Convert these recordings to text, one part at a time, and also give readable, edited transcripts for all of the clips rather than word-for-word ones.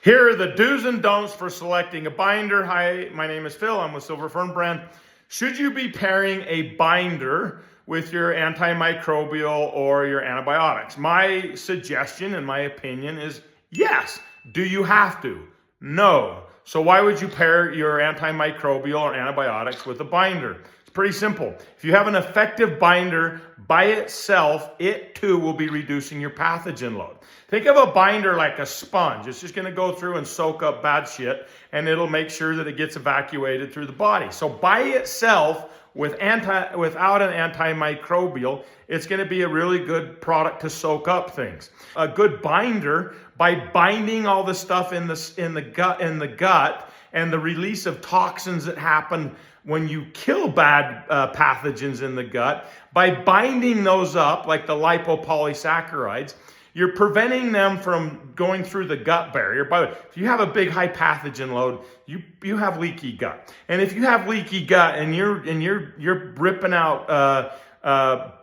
Here are the do's and don'ts for selecting a binder. Hi, my name is Phil. I'm with Silver Fern brand. Should you be pairing a binder with your antimicrobial or your antibiotics? My suggestion and my opinion is yes. Do you have to? No. So why would you pair your antimicrobial or antibiotics with a binder? It's pretty simple. If you have an effective binder by itself, it too will be reducing your pathogen load. Think of a binder like a sponge. It's just going to go through and soak up bad shit, and it'll make sure that it gets evacuated through the body. So by itself, without an antimicrobial, it's going to be a really good product to soak up things. A good binder, by binding all the stuff in the gut and the release of toxins that happen when you kill bad pathogens in the gut, by binding those up like the lipopolysaccharides, you're preventing them from going through the gut barrier. By the way, if you have a big high pathogen load, you have leaky gut. And if you have leaky gut and you're ripping out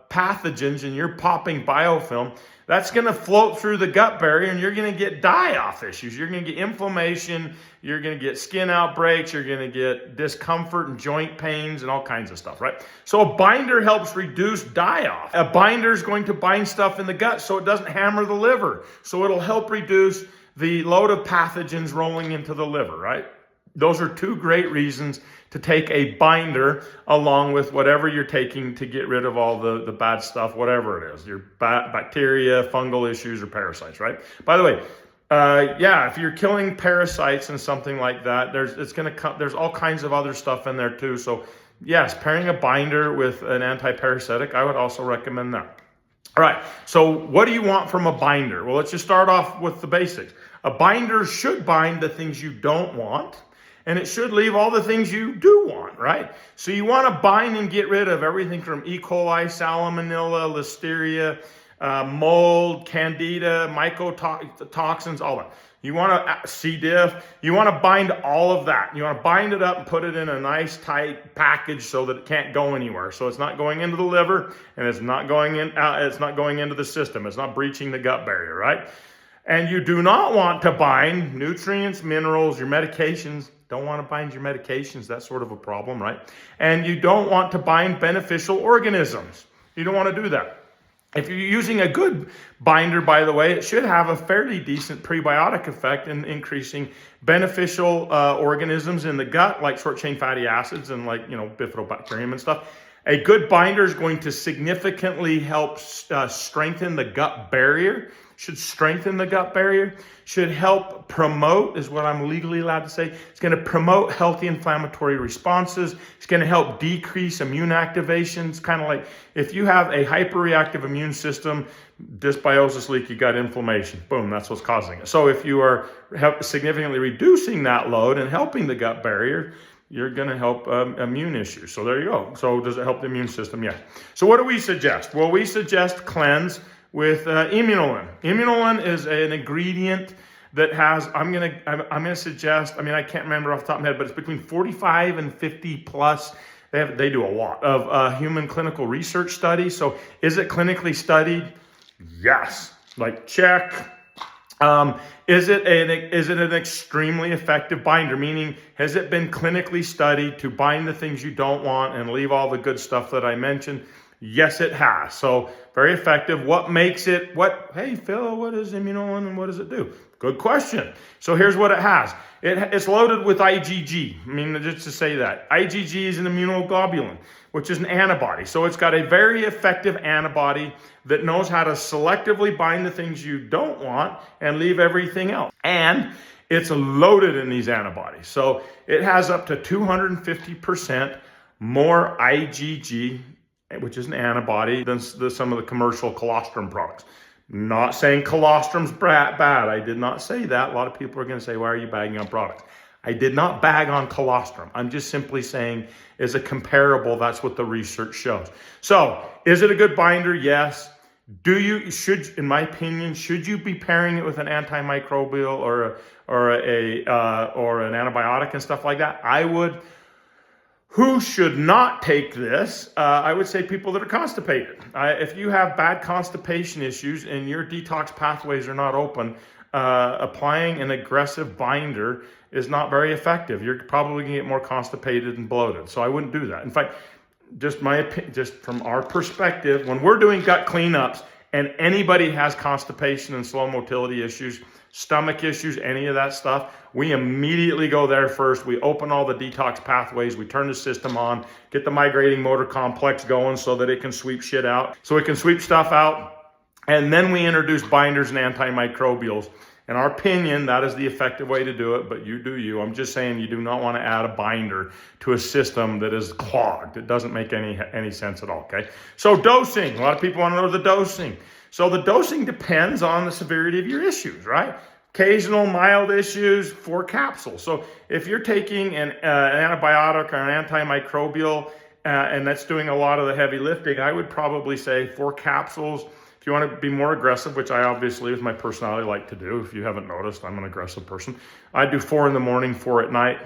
pathogens and you're popping biofilm, that's going to float through the gut barrier and you're going to get die-off issues. You're going to get inflammation, you're going to get skin outbreaks, you're going to get discomfort and joint pains and all kinds of stuff, right? So a binder helps reduce die-off. A binder is going to bind stuff in the gut so it doesn't hammer the liver. So it'll help reduce the load of pathogens rolling into the liver, right? Those are two great reasons to take a binder along with whatever you're taking to get rid of all the bad stuff, whatever it is, your bacteria, fungal issues, or parasites, right? By the way, if you're killing parasites and something like that, there's all kinds of other stuff in there too. So yes, pairing a binder with an anti-parasitic, I would also recommend that. All right, so what do you want from a binder? Well, let's just start off with the basics. A binder should bind the things you don't want, and it should leave all the things you do want, right? So you want to bind and get rid of everything from E. coli, salmonella, listeria, mold, candida, mycotoxins, all that. You want to C. diff. You want to bind all of that. You want to bind it up and put it in a nice tight package so that it can't go anywhere. So it's not going into the liver and it's not going into the system. It's not breaching the gut barrier, right? And you do not want to bind nutrients, minerals, your medications. Don't want to bind your medications. That's sort of a problem, right? And you don't want to bind beneficial organisms. You don't want to do that. If you're using a good binder, by the way, it should have a fairly decent prebiotic effect in increasing beneficial organisms in the gut, like short-chain fatty acids and like, bifidobacterium and stuff. A good binder is going to significantly help strengthen the gut barrier. Should strengthen the gut barrier, should help promote, is what I'm legally allowed to say. It's going to promote healthy inflammatory responses. It's going to help decrease immune activations. Kind of like if you have a hyperreactive immune system, dysbiosis, leaky gut, inflammation, boom, that's what's causing it. So if you are significantly reducing that load and helping the gut barrier, you're going to help immune issues. So there you go. So does it help the immune system? Yeah. So what do we suggest? Well, we suggest cleanse with immunolin. Immunolin is an ingredient that has, I'm gonna suggest, I can't remember off the top of my head, but it's between 45 and 50 plus. They do a lot of human clinical research studies. So is it clinically studied? Yes. Like check. Is it an extremely effective binder? Meaning, has it been clinically studied to bind the things you don't want and leave all the good stuff that I mentioned? Yes, it has. So very effective. What makes it, hey, Phil, what is immunolin and what does it do? Good question. So here's what it has. It's loaded with IgG. Just to say that. IgG is an immunoglobulin, which is an antibody. So it's got a very effective antibody that knows how to selectively bind the things you don't want and leave everything else. And it's loaded in these antibodies. So it has up to 250% more IgG, which is an antibody, than some of the commercial colostrum products. Not saying colostrum's bad. I did not say that. A lot of people are going to say, why are you bagging on products? I did not bag on colostrum. I'm just simply saying, as a comparable, that's what the research shows. So, is it a good binder? Yes. In my opinion, should you be pairing it with an antimicrobial or an antibiotic and stuff like that? I would. Who should not take this? I would say people that are constipated. If you have bad constipation issues and your detox pathways are not open, applying an aggressive binder is not very effective. You're probably gonna get more constipated and bloated. So I wouldn't do that. In fact, just my opinion, just from our perspective, when we're doing gut cleanups and anybody has constipation and slow motility issues, stomach issues, any of that stuff, we immediately go there first. We open all the detox pathways. We turn the system on, get the migrating motor complex going so that it can sweep shit out. So it can sweep stuff out. And then we introduce binders and antimicrobials. In our opinion, that is the effective way to do it, but you do you. I'm just saying you do not want to add a binder to a system that is clogged. It doesn't make any sense at all, okay? So dosing, a lot of people want to know the dosing. So the dosing depends on the severity of your issues, right? Occasional mild issues, 4 capsules. So if you're taking an antibiotic or an antimicrobial and that's doing a lot of the heavy lifting, I would probably say 4 capsules. If you want to be more aggressive, which I obviously, with my personality, like to do. If you haven't noticed, I'm an aggressive person. I do 4 in the morning, 4 at night.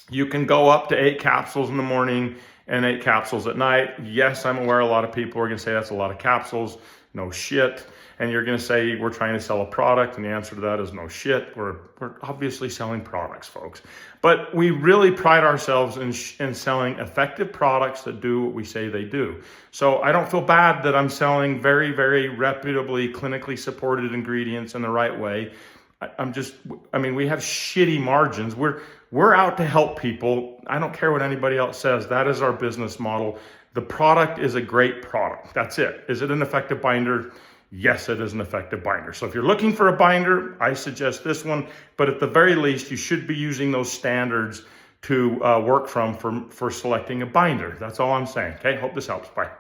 You can go up to 8 capsules in the morning and 8 capsules at night. Yes, I'm aware a lot of people are going to say that's a lot of capsules. No shit. And you're going to say we're trying to sell a product, and the answer to that is no shit. We're obviously selling products, folks. But we really pride ourselves in selling effective products that do what we say they do. So I don't feel bad that I'm selling very, very reputably, clinically supported ingredients in the right way. I mean, we have shitty margins. We're out to help people. I don't care what anybody else says. That is our business model. The product is a great product. That's it. Is it an effective binder? Yes, it is an effective binder. So if you're looking for a binder, I suggest this one. But at the very least, you should be using those standards to work from for selecting a binder. That's all I'm saying. Okay, hope this helps. Bye.